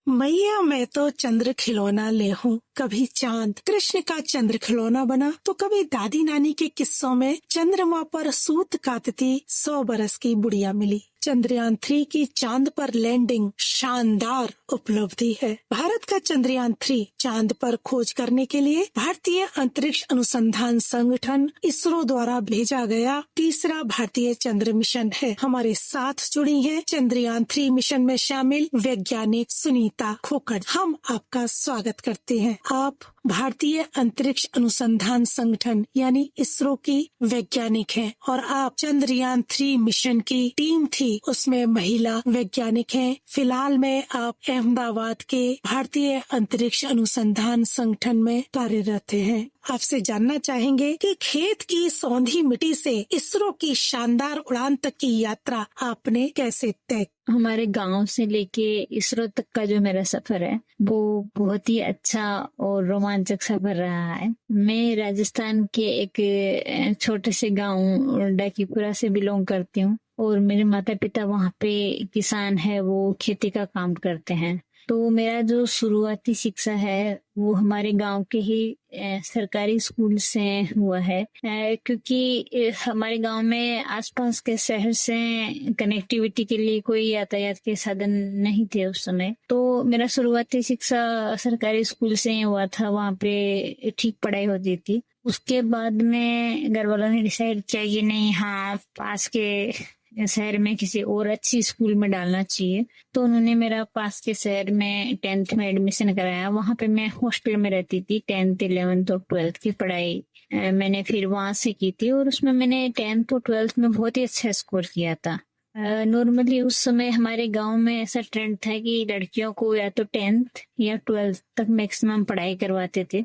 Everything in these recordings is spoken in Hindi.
मैया मैं तो चंद्र खिलौना ले हूँ, कभी चांद कृष्ण का चंद्र खिलौना बना तो कभी दादी नानी के किस्सों में चंद्रमा पर सूत काटती 100 बरस की बुढ़िया मिली। चंद्रयान 3 की चांद पर लैंडिंग शानदार उपलब्धि है। भारत का चंद्रयान 3 चांद पर खोज करने के लिए भारतीय अंतरिक्ष अनुसंधान संगठन इसरो द्वारा भेजा गया तीसरा भारतीय चंद्र मिशन है। हमारे साथ जुड़ी है चंद्रयान 3 मिशन में शामिल वैज्ञानिक सुनीता खोखर। हम आपका स्वागत करते हैं। आप भारतीय अंतरिक्ष अनुसंधान संगठन यानी इसरो की वैज्ञानिक हैं और आप चंद्रयान 3 मिशन की टीम थी, उसमें महिला वैज्ञानिक हैं। फिलहाल में आप अहमदाबाद के भारतीय अंतरिक्ष अनुसंधान संगठन में कार्यरत हैं। आपसे जानना चाहेंगे कि खेत की सौंधी मिट्टी से इसरो की शानदार उड़ान तक की यात्रा आपने कैसे तय? हमारे गांव से लेके इसरो तक का जो मेरा सफर है वो बहुत ही अच्छा और रोमांचक सफर रहा है। मैं राजस्थान के एक छोटे से गांव डाकीपुरा से बिलोंग करती हूँ और मेरे माता पिता वहाँ पे किसान है, वो खेती का काम करते हैं। तो मेरा जो शुरुआती शिक्षा है वो हमारे गांव के ही सरकारी स्कूल से हुआ है, क्योंकि हमारे गांव में आसपास के शहर से कनेक्टिविटी के लिए कोई यातायात के साधन नहीं थे उस समय। तो मेरा शुरुआती शिक्षा सरकारी स्कूल से हुआ था, वहाँ पे ठीक पढ़ाई होती थी। उसके बाद में घर वालों ने डिसाइड किया कि नहीं, हाँ पास के शहर में किसी और अच्छी स्कूल में डालना चाहिए। तो उन्होंने मेरा पास के शहर में 10th में एडमिशन कराया। वहाँ पे मैं हॉस्टल में रहती थी। 10th 11th और 12th की पढ़ाई मैंने फिर वहाँ से की थी और उसमें मैंने 10th और 12th में बहुत ही अच्छा स्कोर किया था। नॉर्मली उस समय हमारे गांव में ऐसा ट्रेंड था कि लड़कियों को या तो 10th या 12th तक मैक्सिमम पढ़ाई करवाते थे,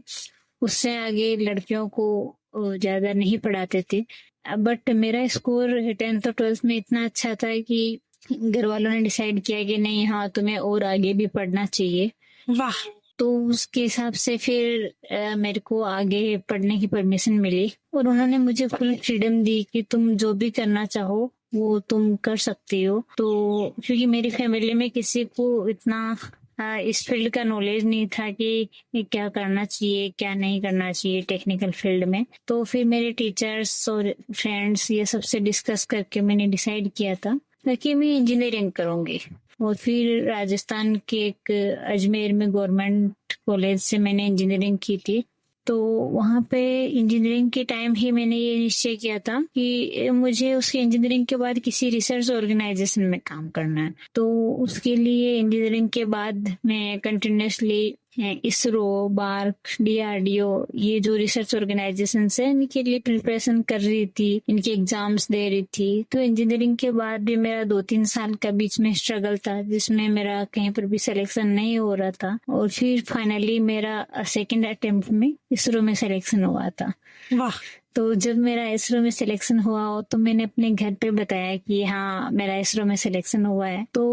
उससे आगे लड़कियों को ज्यादा नहीं पढ़ाते थे। बट मेरा स्कोर 10th और 12th में इतना अच्छा था कि घर वालों ने डिसाइड किया कि नहीं, हाँ तुम्हें और आगे भी पढ़ना चाहिए। वाह! तो उसके हिसाब से फिर मेरे को आगे पढ़ने की परमिशन मिली और उन्होंने मुझे फुल फ्रीडम दी कि तुम जो भी करना चाहो वो तुम कर सकती हो। तो क्योंकि मेरी फैमिली में किसी को इतना इस फील्ड का नॉलेज नहीं था कि क्या करना चाहिए क्या नहीं करना चाहिए टेक्निकल फील्ड में। तो फिर मेरे टीचर्स और फ्रेंड्स ये सबसे डिस्कस करके मैंने डिसाइड किया था कि मैं इंजीनियरिंग करूंगी। और फिर राजस्थान के एक अजमेर में गवर्नमेंट कॉलेज से मैंने इंजीनियरिंग की थी। तो वहाँ पे इंजीनियरिंग के टाइम ही मैंने ये निश्चय किया था कि मुझे उसके इंजीनियरिंग के बाद किसी रिसर्च ऑर्गेनाइजेशन में काम करना है। तो उसके लिए इंजीनियरिंग के बाद मैं कंटिन्यूसली इसरो, बार्क, डीआरडीओ ये जो रिसर्च ऑर्गेनाइजेशन है इनके लिए प्रिपरेशन कर रही थी, इनके एग्जाम्स दे रही थी। तो इंजीनियरिंग के बाद भी मेरा 2-3 साल का बीच में स्ट्रगल था जिसमें मेरा कहीं पर भी सिलेक्शन नहीं हो रहा था और फिर फाइनली मेरा सेकेंड अटेम्प्ट में इसरो में सिलेक्शन हुआ था। वाह! तो जब मेरा इसरो में सिलेक्शन हुआ तो मैंने अपने घर पे बताया कि हाँ मेरा इसरो में सिलेक्शन हुआ है। तो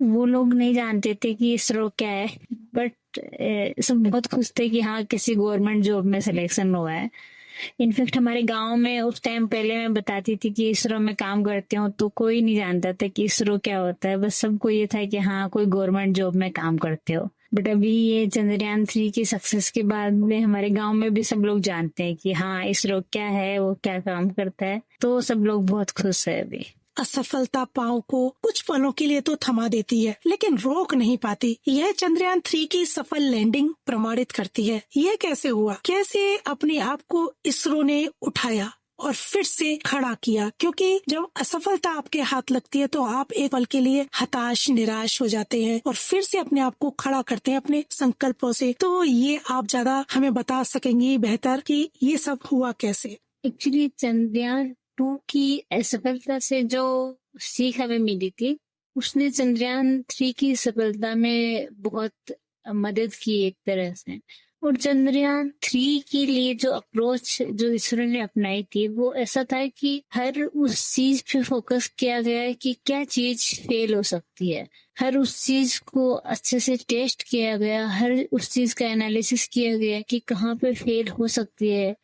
वो लोग नहीं जानते थे कि इसरो क्या है, बट सब बहुत खुश थे कि हाँ किसी गवर्नमेंट जॉब में सिलेक्शन हुआ है। इनफैक्ट हमारे गांव में उस टाइम पहले मैं बताती थी कि इसरो में काम करती हूँ तो कोई नहीं जानता था कि इसरो क्या होता है, बस सबको ये था कि हाँ कोई गवर्नमेंट जॉब में काम करते हो। बट अभी ये चंद्रयान 3 की सक्सेस के बाद में हमारे गांव में भी सब लोग जानते हैं कि हाँ इसरो क्या है, वो क्या काम करता है। तो सब लोग बहुत खुश है। अभी असफलता पांव को कुछ पलों के लिए तो थमा देती है लेकिन रोक नहीं पाती। यह चंद्रयान 3 की सफल लैंडिंग प्रमाणित करती है। यह कैसे हुआ? कैसे अपने आप को इसरो ने उठाया और फिर से खड़ा किया? क्योंकि जब असफलता आपके हाथ लगती है तो आप एक पल के लिए हताश निराश हो जाते हैं और फिर से अपने आप को खड़ा करते हैं अपने संकल्पों से। तो ये आप ज्यादा हमें बता सकेंगी बेहतर कि ये सब हुआ कैसे? एक्चुअली चंद्रयान 2 की असफलता से जो सीख हमें मिली थी उसने चंद्रयान 3 की सफलता में बहुत मदद की एक तरह से। और चंद्रयान 3 के लिए जो अप्रोच जो इसरो ने अपनाई थी वो ऐसा था कि हर उस चीज पे फोकस किया गया है कि क्या चीज फेल हो सकती है। हर उस चीज को अच्छे से टेस्ट किया गया, हर उस चीज का एनालिसिस किया गया कि कहाँ पे फेल हो सकती है।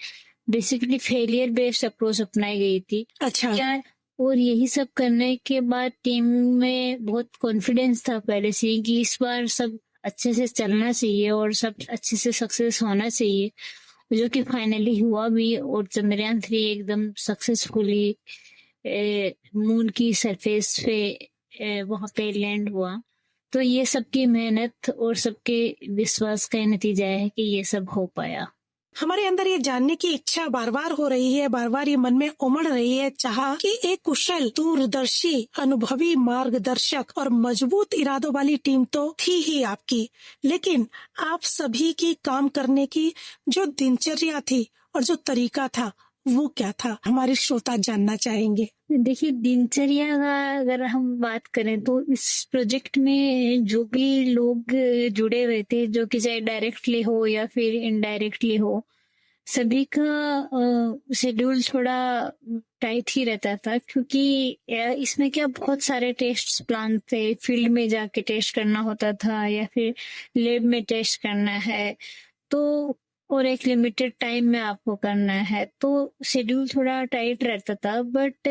बेसिकली फेलियर बेस्ड अप्रोच अपनाई गई थी। अच्छा। और यही सब करने के बाद टीम में बहुत कॉन्फिडेंस था पहले से कि इस बार सब अच्छे से चलना चाहिए और सब अच्छे से सक्सेस होना चाहिए, जो कि फाइनली हुआ भी। और चंद्रयान 3 एकदम सक्सेसफुली मून की सरफेस पे वहां पे लैंड हुआ। तो ये सबकी मेहनत और सबके विश्वास का नतीजा है कि ये सब हो पाया। हमारे अंदर ये जानने की इच्छा बार बार हो रही है, बार बार ये मन में उमड़ रही है चाह कि एक कुशल, दूरदर्शी, अनुभवी मार्गदर्शक और मजबूत इरादों वाली टीम तो थी ही आपकी, लेकिन आप सभी की काम करने की जो दिनचर्या थी और जो तरीका था वो क्या था, हमारे श्रोता जानना चाहेंगे। देखिए, दिनचर्या का अगर हम बात करें तो इस प्रोजेक्ट में जो भी लोग जुड़े हुए थे, जो कि चाहे डायरेक्टली हो या फिर इनडायरेक्टली हो, सभी का शेड्यूल थोड़ा टाइट ही रहता था, क्योंकि इसमें क्या बहुत सारे टेस्ट प्लान थे। फील्ड में जाके टेस्ट करना होता था या फिर लैब में टेस्ट करना है, तो और एक लिमिटेड टाइम में आपको करना है, तो शेड्यूल थोड़ा टाइट रहता था। बट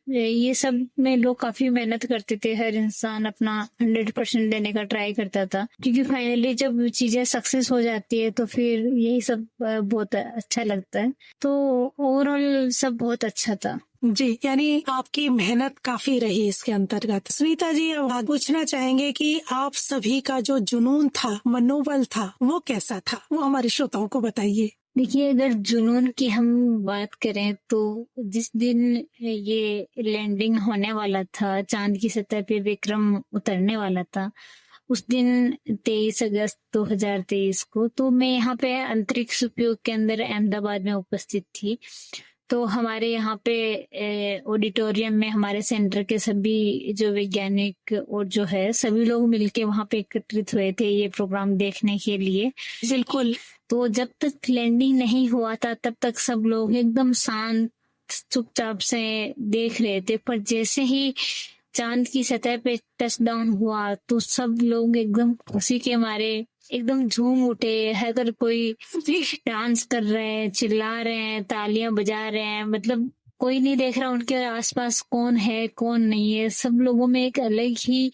ये सब में लोग काफी मेहनत करते थे, हर इंसान अपना 100% देने का ट्राई करता था, क्योंकि फाइनली जब चीजें सक्सेस हो जाती है तो फिर यही सब बहुत अच्छा लगता है। तो ओवरऑल सब बहुत अच्छा था जी, यानी आपकी मेहनत काफी रही इसके अंतर्गत। सुनीता जी, अब पूछना चाहेंगे कि आप सभी का जो जुनून था, मनोबल था, वो कैसा था, वो हमारे श्रोताओं को बताइए। देखिए, अगर जुनून की हम बात करें तो जिस दिन ये लैंडिंग होने वाला था, चांद की सतह पे विक्रम उतरने वाला था, उस दिन 23 अगस्त 2023 को, तो मैं यहाँ पे अंतरिक्ष उपयोग के अंदर अहमदाबाद में उपस्थित थी। तो हमारे यहाँ पे ऑडिटोरियम में हमारे सेंटर के सभी जो वैज्ञानिक और जो है सभी लोग मिलके वहाँ पे एकत्रित हुए थे ये प्रोग्राम देखने के लिए। बिल्कुल। तो जब तक लैंडिंग नहीं हुआ था तब तक सब लोग एकदम शांत चुपचाप से देख रहे थे, पर जैसे ही चांद की सतह पे टच डाउन हुआ तो सब लोग एकदम खुशी के मारे एकदम झूम उठे। अगर कोई डांस कर रहे हैं, चिल्ला रहे हैं, तालियां बजा रहे हैं, मतलब कोई नहीं देख रहा उनके आसपास कौन है कौन नहीं है, सब लोगों में एक अलग ही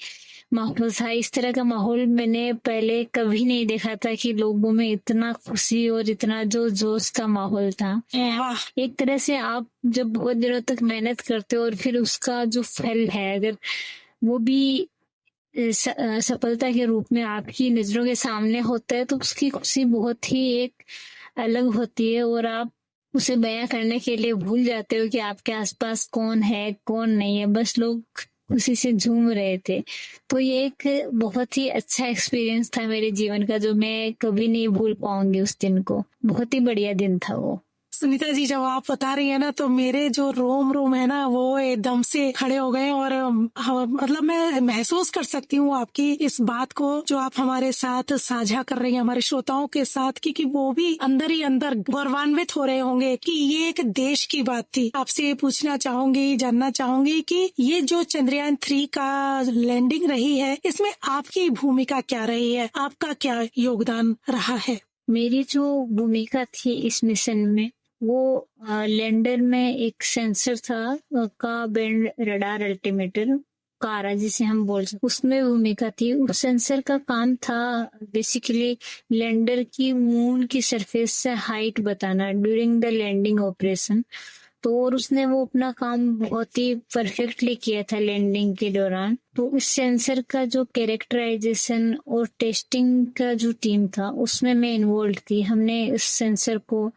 माहौल था। इस तरह का माहौल मैंने पहले कभी नहीं देखा था कि लोगों में इतना खुशी और इतना जो जोश का माहौल था। एक तरह से आप जब बहुत दिनों तक मेहनत करते हो और फिर उसका जो फल है अगर वो भी सफलता के रूप में आपकी नजरों के सामने होता है तो उसकी खुशी बहुत ही एक अलग होती है, और आप उसे बयां करने के लिए भूल जाते हो कि आपके आसपास कौन है कौन नहीं है, बस लोग उसी से झूम रहे थे। तो ये एक बहुत ही अच्छा एक्सपीरियंस था मेरे जीवन का, जो मैं कभी नहीं भूल पाऊंगी उस दिन को। बहुत ही बढ़िया दिन था वो। सुनीता जी, जब आप बता रही है ना तो मेरे जो रोम रोम है ना वो एकदम से खड़े हो गए, और मतलब मैं महसूस कर सकती हूँ आपकी इस बात को जो आप हमारे साथ साझा कर रही हैं हमारे श्रोताओं के साथ, क्योंकि वो भी अंदर ही अंदर गौरवान्वित हो रहे होंगे कि ये एक देश की बात थी। आपसे ये पूछना चाहूंगी, जानना चाहूंगी कि ये जो चंद्रयान 3 का लैंडिंग रही है इसमें आपकी भूमिका क्या रही है, आपका क्या योगदान रहा है। मेरी जो भूमिका थी इस मिशन में वो लैंडर में एक सेंसर था का बैंड रडार अल्टीमीटर कारा जिसे हम बोल सकते, उसमें भूमिका थी। उस सेंसर का काम था बेसिकली लैंडर की मून की सरफेस से हाइट बताना ड्यूरिंग द लैंडिंग ऑपरेशन। तो और उसने वो अपना काम बहुत ही परफेक्टली किया था लैंडिंग के दौरान। तो इस सेंसर का जो कैरेक्टराइजेशन और टेस्टिंग का जो टीम था उसमें मैं इन्वॉल्व थी। हमने इस सेंसर को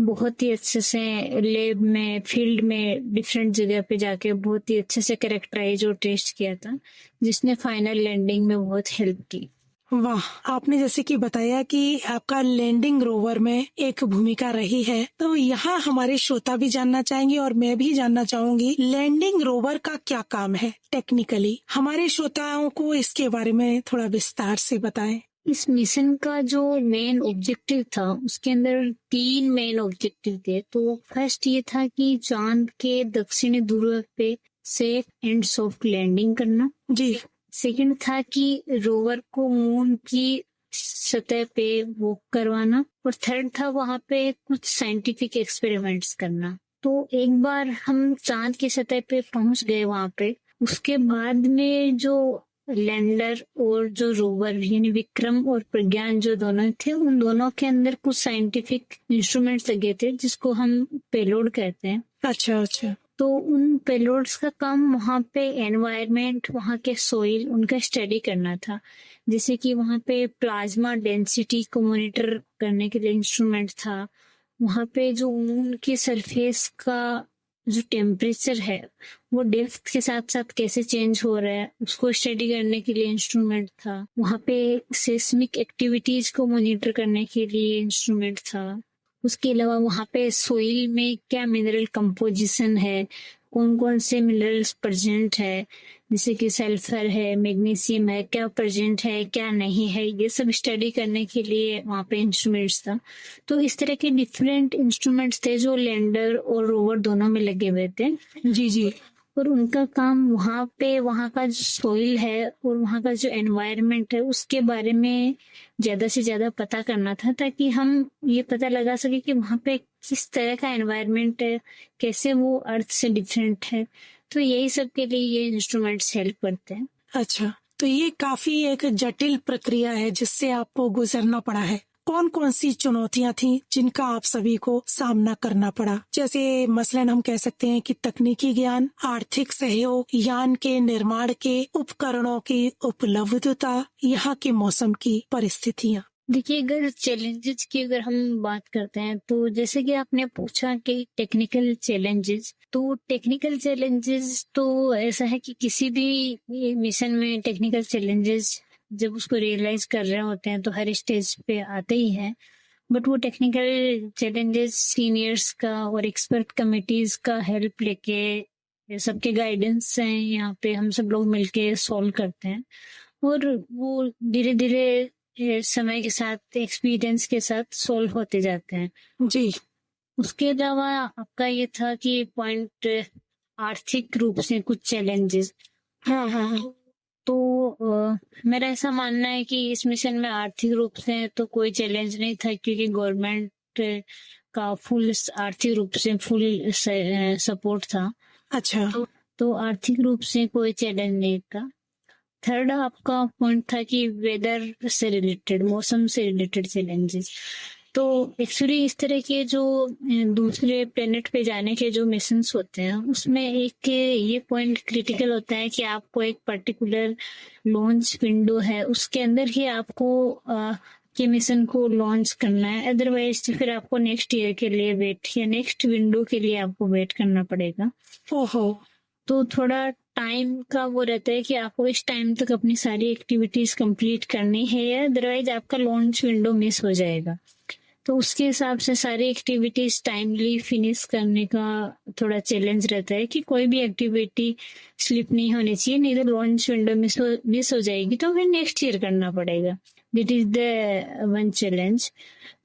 बहुत ही अच्छे से लैब में, फील्ड में, डिफरेंट जगह पे जाके बहुत ही अच्छे से कैरेक्टराइज और टेस्ट किया था, जिसने फाइनल लैंडिंग में बहुत हेल्प की। वाह, आपने जैसे कि बताया कि आपका लैंडिंग रोवर में एक भूमिका रही है, तो यहाँ हमारे श्रोता भी जानना चाहेंगे और मैं भी जानना चाहूंगी लैंडिंग रोवर का क्या काम है टेक्निकली। हमारे श्रोताओं को इसके बारे में थोड़ा विस्तार से बताएं। इस मिशन का जो मेन ऑब्जेक्टिव था उसके अंदर 3 मेन ऑब्जेक्टिव थे। तो फर्स्ट ये था कि चांद के दक्षिणी ध्रुव पे सेफ एंड सॉफ्ट लैंडिंग करना जी। सेकंड था कि रोवर को मून की सतह पे वॉक करवाना, और थर्ड था वहां पे कुछ साइंटिफिक एक्सपेरिमेंट्स करना। तो एक बार हम चांद की सतह पे पहुंच गए वहां पे, उसके बाद में जो लैंडर और जो रोवर यानी विक्रम और प्रज्ञान जो दोनों थे, उन दोनों के अंदर कुछ साइंटिफिक इंस्ट्रूमेंट्स लगे थे जिसको हम पेलोड कहते हैं। अच्छा अच्छा। तो उन पेलोड्स का काम वहाँ पे एनवायरनमेंट, वहाँ के सोइल, उनका स्टडी करना था। जैसे कि वहाँ पे प्लाज्मा डेंसिटी को मॉनिटर करने के लिए इंस्ट्रूमेंट था। वहाँ पे जो मून की सरफेस का जो टेम्परेचर है वो डेप्थ के साथ साथ कैसे चेंज हो रहा है उसको स्टडी करने के लिए इंस्ट्रूमेंट था। वहाँ पे सेस्मिक एक्टिविटीज को मॉनिटर करने के लिए इंस्ट्रूमेंट था। उसके अलावा वहाँ पे सोइल में क्या मिनरल कंपोजिशन है, कौन कौन से मिनरल्स प्रेजेंट है, जैसे कि सल्फर है, मैग्नीशियम है, क्या प्रेजेंट है क्या नहीं है, ये सब स्टडी करने के लिए वहाँ पे इंस्ट्रूमेंट्स था। तो इस तरह के डिफरेंट इंस्ट्रूमेंट्स थे जो लैंडर और रोवर दोनों में लगे हुए थे। जी जी। और उनका काम वहाँ पे वहाँ का जो सोइल है और वहाँ का जो एनवायरनमेंट है उसके बारे में ज्यादा से ज्यादा पता करना था, ताकि हम ये पता लगा सके कि वहाँ पे किस तरह का एनवायरनमेंट है, कैसे वो अर्थ से डिफरेंट है। तो यही सब के लिए ये इंस्ट्रूमेंट्स हेल्प करते हैं। अच्छा, तो ये काफी एक जटिल प्रक्रिया है जिससे आपको गुजरना पड़ा है। कौन कौन सी चुनौतियां थी जिनका आप सभी को सामना करना पड़ा? जैसे मसलन हम कह सकते हैं कि तकनीकी ज्ञान, आर्थिक सहयोग, यान के निर्माण के उपकरणों की उपलब्धता, यहाँ के मौसम की परिस्थितियाँ। देखिए, अगर चैलेंजेस की अगर हम बात करते हैं तो जैसे कि आपने पूछा कि टेक्निकल चैलेंजेस, तो टेक्निकल चैलेंजेस तो ऐसा है कि किसी भी मिशन में टेक्निकल चैलेंजेस जब उसको रियलाइज कर रहे होते हैं तो हर स्टेज पे आते ही हैं। बट वो टेक्निकल चैलेंजेस सीनियर्स का और एक्सपर्ट कमिटीज का हेल्प लेके, सबके गाइडेंस से यहाँ पे हम सब लोग मिलके सॉल्व करते हैं। और वो धीरे धीरे समय के साथ, एक्सपीरियंस के साथ सॉल्व होते जाते हैं। जी। उसके अलावा आपका ये था कि पॉइंट आर्थिक रूप से कुछ चैलेंजेस। हाँ हाँ हाँ। तो मेरा ऐसा मानना है कि इस मिशन में आर्थिक रूप से तो कोई चैलेंज नहीं था, क्योंकि गवर्नमेंट का फुल आर्थिक रूप से फुल सपोर्ट था। अच्छा। तो आर्थिक रूप से कोई चैलेंज नहीं था। थर्ड आपका पॉइंट था कि वेदर से रिलेटेड, मौसम से रिलेटेड चैलेंजेस। तो एक्चुअली इस तरह के जो दूसरे प्लेनेट पे जाने के जो मिशंस होते हैं उसमें एक ये पॉइंट क्रिटिकल होता है कि आपको एक पर्टिकुलर लॉन्च विंडो है, उसके अंदर ही आपको के मिशन को लॉन्च करना है। अदरवाइज फिर आपको नेक्स्ट ईयर के लिए वेट या नेक्स्ट विंडो के लिए आपको वेट करना पड़ेगा। ओहो। तो थोड़ा टाइम का वो रहता है कि आपको इस टाइम तक अपनी सारी एक्टिविटीज कंप्लीट करनी है, या अदरवाइज आपका लॉन्च विंडो मिस हो जाएगा। तो उसके हिसाब से सारी एक्टिविटीज टाइमली फिनिश करने का थोड़ा चैलेंज रहता है कि कोई भी एक्टिविटी स्लिप नहीं होनी चाहिए, नहीं तो लॉन्च विंडो मिस हो जाएगी तो फिर नेक्स्ट ईयर करना पड़ेगा। This is the one challenge,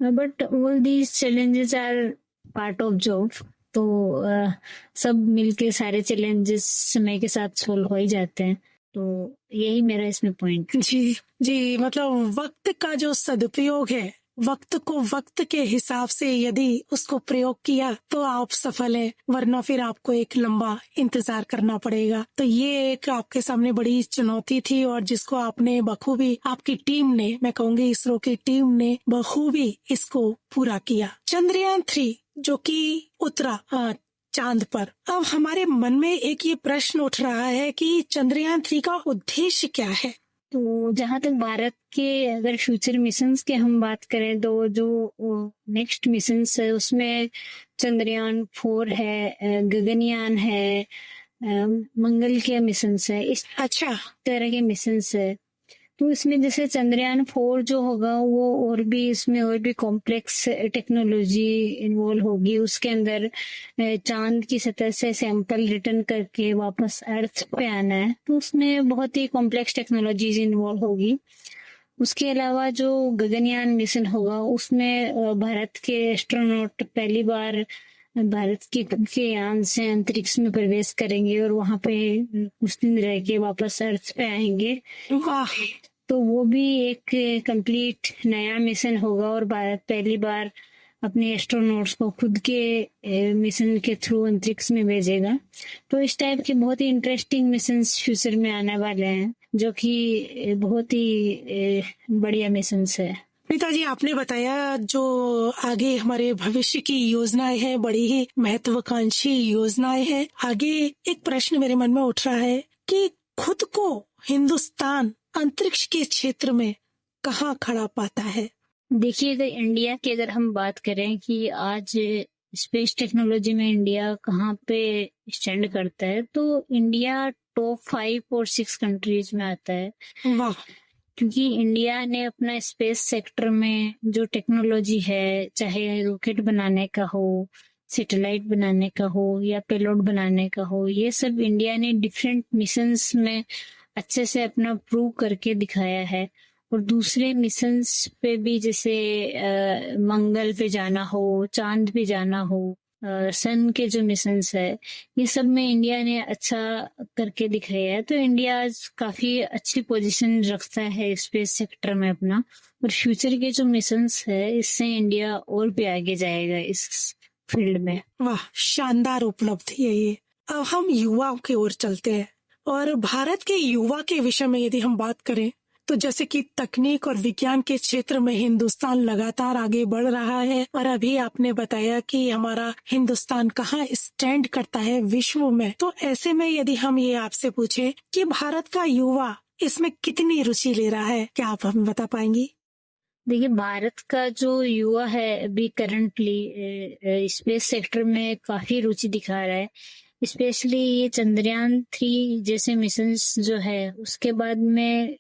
but all these challenges are part of job. तो सब मिलके सारे चैलेंजेस समय के साथ सोल्व हो ही जाते हैं। तो यही मेरा इसमें पॉइंट। जी जी, मतलब वक्त का जो सदुपयोग है, वक्त को वक्त के हिसाब से यदि उसको प्रयोग किया तो आप सफल हैं, वरना फिर आपको एक लंबा इंतजार करना पड़ेगा। तो ये एक आपके सामने बड़ी चुनौती थी और जिसको आपने बखूबी, आपकी टीम ने, मैं कहूँगी इसरो की टीम ने बखूबी इसको पूरा किया। चंद्रयान 3 जो कि उतरा चांद पर। अब हमारे मन में एक ये प्रश्न उठ रहा है कि चंद्रयान 3 का उद्देश्य क्या है? तो जहां तक भारत के अगर फ्यूचर मिशंस की हम बात करें तो जो नेक्स्ट मिशंस है उसमें चंद्रयान 4 है, गगनयान है, मंगल के मिशंस है, इस अच्छा तरह के मिशंस है। तो इसमें जैसे चंद्रयान 4 जो होगा वो और भी कॉम्प्लेक्स टेक्नोलॉजी इन्वॉल्व होगी। उसके अंदर चांद की सतह से सैंपल रिटर्न करके वापस अर्थ पे आना है, तो उसमें बहुत ही कॉम्प्लेक्स टेक्नोलॉजीज इन्वॉल्व होगी। उसके अलावा जो गगनयान मिशन होगा उसमें भारत के एस्ट्रोनॉट पहली बार भारत के यान से अंतरिक्ष में प्रवेश करेंगे और वहां पे कुछ दिन रह के वापस अर्थ पे आएंगे। वाह। तो वो भी एक कंप्लीट नया मिशन होगा और भारत पहली बार अपने एस्ट्रोनॉट्स को खुद के मिशन के थ्रू अंतरिक्ष में भेजेगा। तो इस टाइप के बहुत ही इंटरेस्टिंग मिशन फ्यूचर में आने वाले हैं। जो कि बहुत ही बढ़िया मिशन है। नेताजी, आपने बताया जो आगे हमारे भविष्य की योजनाएं हैं, बड़ी ही महत्वाकांक्षी योजनाएं हैं। आगे एक प्रश्न मेरे मन में उठ रहा है कि खुद को हिंदुस्तान अंतरिक्ष के क्षेत्र में कहाँ खड़ा पाता है? देखिए, अगर इंडिया की अगर हम बात करें कि आज स्पेस टेक्नोलॉजी में इंडिया कहाँ पे स्टैंड करता है, तो इंडिया टॉप 5 और 6 कंट्रीज में आता है। वाह! क्योंकि इंडिया ने अपना स्पेस सेक्टर में जो टेक्नोलॉजी है, चाहे रॉकेट बनाने का हो, सैटेलाइट बनाने का हो या पेलोड बनाने का हो, ये सब इंडिया ने डिफरेंट मिशंस में अच्छे से अपना प्रूव करके दिखाया है। और दूसरे मिशंस पे भी, जैसे मंगल पे जाना हो, चांद पे जाना हो, सन के जो मिशंस है, ये सब में इंडिया ने अच्छा करके दिखाया है। तो इंडिया आज काफी अच्छी पोजीशन रखता है स्पेस सेक्टर में अपना, और फ्यूचर के जो मिशंस है, इससे इंडिया और भी आगे जाएगा इस फील्ड में। वाह, शानदार उपलब्धि है ये। अब हम युवाओं की ओर चलते हैं, और भारत के युवा के विषय में यदि हम बात करें, तो जैसे कि तकनीक और विज्ञान के क्षेत्र में हिंदुस्तान लगातार आगे बढ़ रहा है, और अभी आपने बताया कि हमारा हिंदुस्तान कहाँ स्टैंड करता है विश्व में। तो ऐसे में यदि हम ये आपसे पूछे कि भारत का युवा इसमें कितनी रुचि ले रहा है, क्या आप हमें बता पाएंगी? देखिए, भारत का जो युवा है अभी करंटली स्पेस सेक्टर में काफी रुचि दिखा रहा है। स्पेशली ये चंद्रयान 3 जैसे मिशंस जो है, उसके बाद में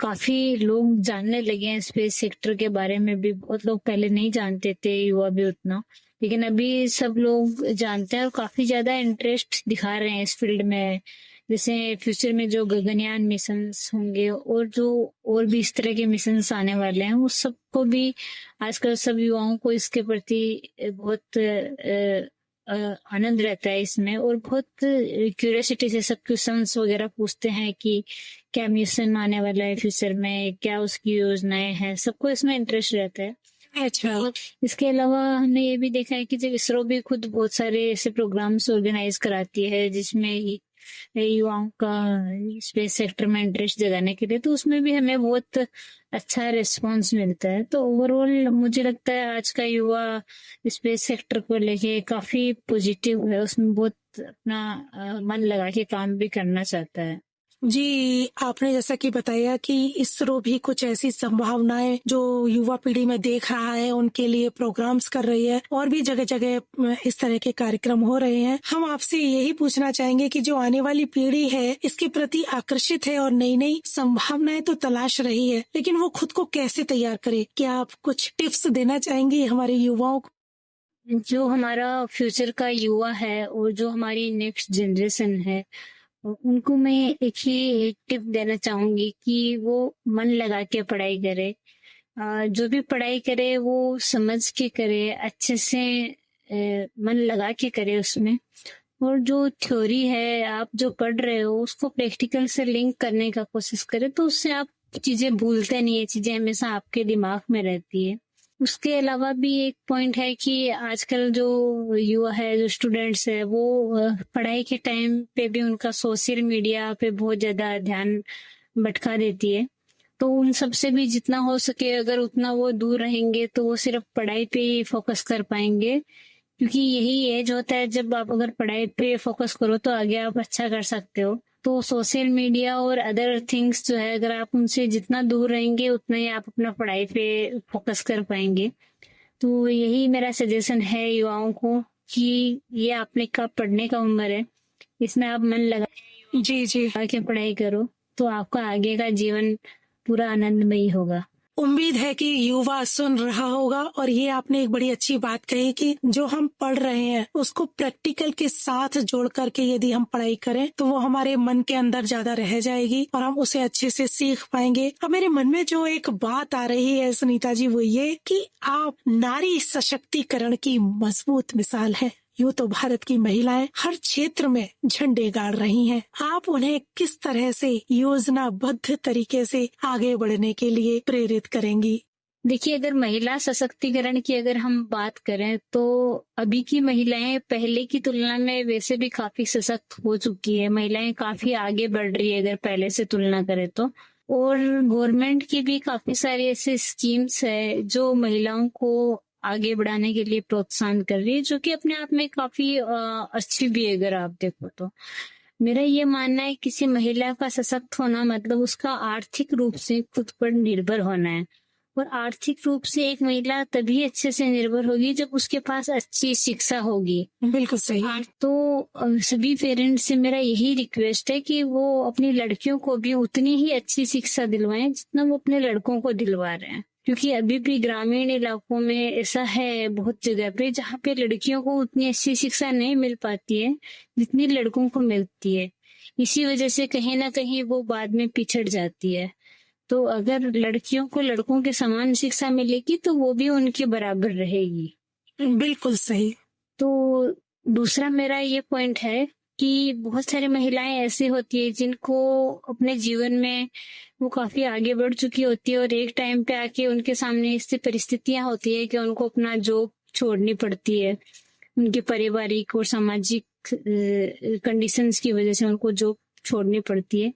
काफी लोग जानने लगे हैं स्पेस सेक्टर के बारे में भी। बहुत लोग पहले नहीं जानते थे, युवा भी उतना, लेकिन अभी सब लोग जानते हैं और काफी ज्यादा इंटरेस्ट दिखा रहे हैं इस फील्ड में। जैसे फ्यूचर में जो गगनयान मिशंस होंगे और जो और भी इस तरह के मिशंस आने वाले हैं, उस सबको भी आजकल सब युवाओं को इसके प्रति बहुत आनंद रहता है इसमें, और बहुत क्यूरियोसिटी से सब क्वेश्चंस वगैरह पूछते हैं कि क्या मिशन आने वाला है फ्यूचर में, क्या उसकी योजनाएं हैं, सबको इसमें इंटरेस्ट रहता है। अच्छा, इसके अलावा हमने ये भी देखा है कि जब इसरो भी खुद बहुत सारे ऐसे प्रोग्राम्स ऑर्गेनाइज कराती है जिसमें युवाओं का स्पेस सेक्टर में इंटरेस्ट जगाने के लिए, तो उसमें भी हमें बहुत अच्छा रिस्पांस मिलता है। तो ओवरऑल मुझे लगता है आज का युवा स्पेस सेक्टर को लेके काफी पॉजिटिव है, उसमें बहुत अपना मन लगा के काम भी करना चाहता है। जी, आपने जैसा कि बताया कि इसरो भी कुछ ऐसी संभावनाएं जो युवा पीढ़ी में देख रहा है उनके लिए प्रोग्राम्स कर रही है, और भी जगह जगह इस तरह के कार्यक्रम हो रहे हैं। हम आपसे यही पूछना चाहेंगे कि जो आने वाली पीढ़ी है इसके प्रति आकर्षित है और नई नई संभावनाएं तो तलाश रही है, लेकिन वो खुद को कैसे तैयार करे? क्या आप कुछ टिप्स देना चाहेंगे हमारे युवाओं को? जो हमारा फ्यूचर का युवा है और जो हमारी नेक्स्ट जनरेशन है, उनको मैं एक ही टिप देना चाहूंगी कि वो मन लगा के पढ़ाई करे। जो भी पढ़ाई करे वो समझ के करे, अच्छे से मन लगा के करे उसमें। और जो थ्योरी है आप जो पढ़ रहे हो उसको प्रैक्टिकल से लिंक करने का कोशिश करे, तो उससे आप चीजें भूलते नहीं है, चीजें हमेशा आपके दिमाग में रहती है। उसके अलावा भी एक पॉइंट है कि आजकल जो युवा है, जो स्टूडेंट्स है, वो पढ़ाई के टाइम पे भी उनका सोशल मीडिया पे बहुत ज्यादा ध्यान भटका देती है। तो उन सब से भी जितना हो सके अगर उतना वो दूर रहेंगे तो वो सिर्फ पढ़ाई पे ही फोकस कर पाएंगे, क्योंकि यही एज होता है जब आप अगर पढ़ाई पे फोकस करो तो आगे आप अच्छा कर सकते हो। तो सोशल मीडिया और अदर थिंग्स जो है, अगर आप उनसे जितना दूर रहेंगे उतना ही आप अपना पढ़ाई पे फोकस कर पाएंगे। तो यही मेरा सजेशन है युवाओं को कि ये आपने का पढ़ने का उम्र है, इसमें आप मन लगा जी के पढ़ाई करो तो आपका आगे का जीवन पूरा आनंदमयी होगा। उम्मीद है कि युवा सुन रहा होगा, और ये आपने एक बड़ी अच्छी बात कही कि जो हम पढ़ रहे हैं उसको प्रैक्टिकल के साथ जोड़ करके यदि हम पढ़ाई करें तो वो हमारे मन के अंदर ज्यादा रह जाएगी और हम उसे अच्छे से सीख पाएंगे। अब मेरे मन में जो एक बात आ रही है सुनीता जी, वो ये कि आप नारी सशक्तिकरण की मजबूत मिसाल है। यूँ तो भारत की महिलाएं हर क्षेत्र में झंडे गाड़ रही हैं। आप उन्हें किस तरह से योजनाबद्ध तरीके से आगे बढ़ने के लिए प्रेरित करेंगी? देखिए, अगर महिला सशक्तिकरण की अगर हम बात करें तो अभी की महिलाएं पहले की तुलना में वैसे भी काफी सशक्त हो चुकी है। महिलाएं काफी आगे बढ़ रही है अगर पहले से तुलना करें तो। और गवर्नमेंट की भी काफी सारी ऐसे स्कीम्स है जो महिलाओं को आगे बढ़ाने के लिए प्रोत्साहन कर रही है, जो कि अपने आप में काफी अच्छी भी है अगर आप देखो तो। मेरा ये मानना है किसी महिला का सशक्त होना मतलब उसका आर्थिक रूप से खुद पर निर्भर होना है। और आर्थिक रूप से एक महिला तभी अच्छे से निर्भर होगी जब उसके पास अच्छी शिक्षा होगी। बिल्कुल सही। तो सभी पेरेंट्स से मेरा यही रिक्वेस्ट है कि वो अपनी लड़कियों को भी उतनी ही अच्छी शिक्षा दिलवाएं जितना वो अपने लड़कों को दिलवा रहे हैं। क्योंकि अभी भी ग्रामीण इलाकों में ऐसा है बहुत जगह पे जहाँ पे लड़कियों को उतनी अच्छी शिक्षा नहीं मिल पाती है जितनी लड़कों को मिलती है। इसी वजह से कहीं ना कहीं वो बाद में पिछड़ जाती है। तो अगर लड़कियों को लड़कों के समान शिक्षा मिलेगी तो वो भी उनके बराबर रहेगी। बिल्कुल सही। तो दूसरा मेरा ये पॉइंट है कि बहुत सारी महिलाएं ऐसी होती है जिनको अपने जीवन में वो काफी आगे बढ़ चुकी होती है और एक टाइम पे आके उनके सामने ऐसी परिस्थितियां होती है कि उनको अपना जॉब छोड़नी पड़ती है। उनके पारिवारिक और सामाजिक कंडीशंस की वजह से उनको जॉब छोड़नी पड़ती है।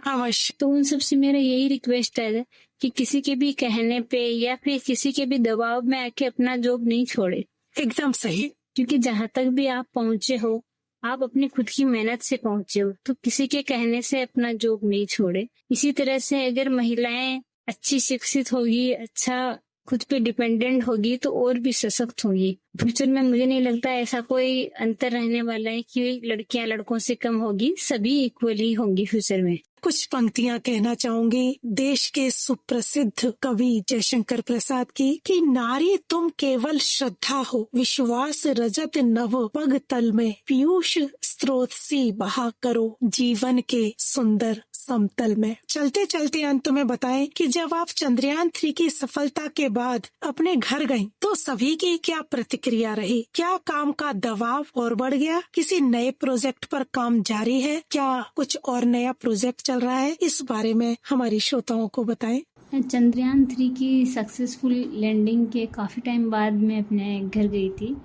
अवश्य। तो उन सबसे मेरा यही रिक्वेस्ट है कि किसी के भी कहने पे या फिर किसी के भी दबाव में आके अपना जॉब नहीं छोड़े। एकदम सही। क्योंकि जहां तक भी आप पहुंचे हो आप अपनी खुद की मेहनत से पहुंचे हो, तो किसी के कहने से अपना जॉब नहीं छोड़े। इसी तरह से अगर महिलाएं अच्छी शिक्षित होगी, अच्छा खुद पे डिपेंडेंट होगी तो और भी सशक्त होगी। फ्यूचर में मुझे नहीं लगता ऐसा कोई अंतर रहने वाला है कि लड़कियां लड़कों से कम होगी, सभी इक्वली होंगी फ्यूचर में। कुछ पंक्तियां कहना चाहूंगी देश के सुप्रसिद्ध कवि जयशंकर प्रसाद की कि नारी तुम केवल श्रद्धा हो, विश्वास रजत नभ पग तल में, पीयूष स्रोत सी बहा करो जीवन के सुंदर समतल में। चलते चलते अंत में बताएं कि जब आप चंद्रयान 3 की सफलता के बाद अपने घर गईं, तो सभी की क्या प्रतिक्रिया रही? क्या काम का दबाव और बढ़ गया? किसी नए प्रोजेक्ट पर काम जारी है? क्या कुछ और नया प्रोजेक्ट चल रहा है? इस बारे में हमारी श्रोताओं को बताएं। चंद्रयान 3 की सक्सेसफुल लैंडिंग के काफ़ी टाइम बाद मैं अपने घर गई थी,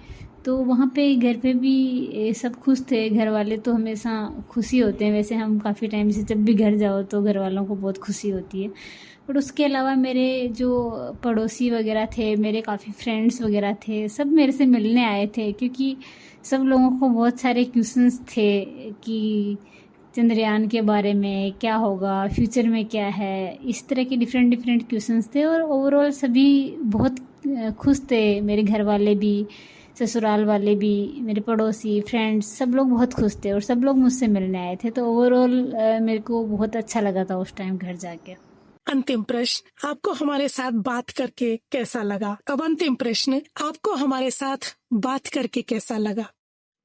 तो वहाँ पे घर पे भी सब खुश थे। घर वाले तो हमेशा खुशी होते हैं, वैसे हम काफ़ी टाइम से जब भी घर जाओ तो घर वालों को बहुत खुशी होती है। बट उसके अलावा मेरे जो पड़ोसी वगैरह थे, मेरे काफ़ी फ्रेंड्स वगैरह थे, सब मेरे से मिलने आए थे क्योंकि सब लोगों को बहुत सारे क्वेश्चंस थे कि चंद्रयान के बारे में क्या होगा, फ्यूचर में क्या है, इस तरह के डिफरेंट क्वेश्चंस थे। और ओवरऑल सभी बहुत खुश थे, मेरे घर वाले भी, ससुराल वाले भी, मेरे पड़ोसी, फ्रेंड्स, सब लोग बहुत खुश थे और सब लोग मुझसे मिलने आए थे। तो ओवरऑल मेरे को बहुत अच्छा लगा था उस टाइम घर जाके। अंतिम प्रश्न, आपको हमारे साथ बात करके कैसा लगा? अब अंतिम प्रश्न, आपको हमारे साथ बात करके कैसा लगा?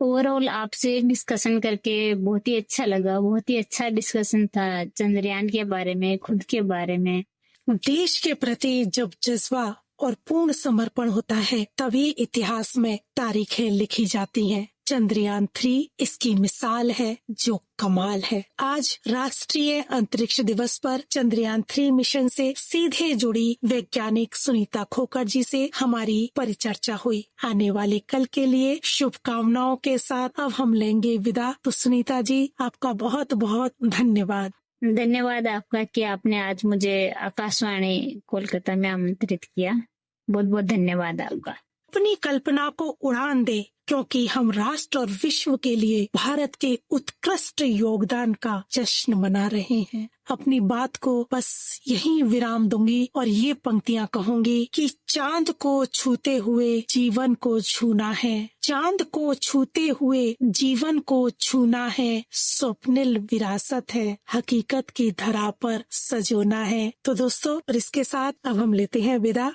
ओवरऑल आपसे डिस्कशन करके बहुत ही अच्छा लगा। बहुत ही अच्छा डिस्कशन था चंद्रयान के बारे में, खुद के बारे में। देश के प्रति जब जज्बा और पूर्ण समर्पण होता है तभी इतिहास में तारीखें लिखी जाती हैं। चंद्रयान 3 इसकी मिसाल है जो कमाल है। आज राष्ट्रीय अंतरिक्ष दिवस पर चंद्रयान 3 मिशन से सीधे जुड़ी वैज्ञानिक सुनीता खोखर जी से हमारी परिचर्चा हुई। आने वाले कल के लिए शुभकामनाओं के साथ अब हम लेंगे विदा। तो सुनीता जी, आपका बहुत बहुत धन्यवाद। धन्यवाद आपका कि आपने आज मुझे आकाशवाणी कोलकाता में आमंत्रित किया। बहुत बहुत धन्यवाद आपका। अपनी कल्पना को उड़ान दे, क्योंकि हम राष्ट्र और विश्व के लिए भारत के उत्कृष्ट योगदान का जश्न मना रहे हैं। अपनी बात को बस यहीं विराम दूंगी और ये पंक्तियां कहूंगी कि चांद को छूते हुए जीवन को छूना है, चांद को छूते हुए जीवन को छूना है, स्वप्निल विरासत है, हकीकत की धरा पर सजोना है। तो दोस्तों, इसके साथ अब हम लेते हैं विदा।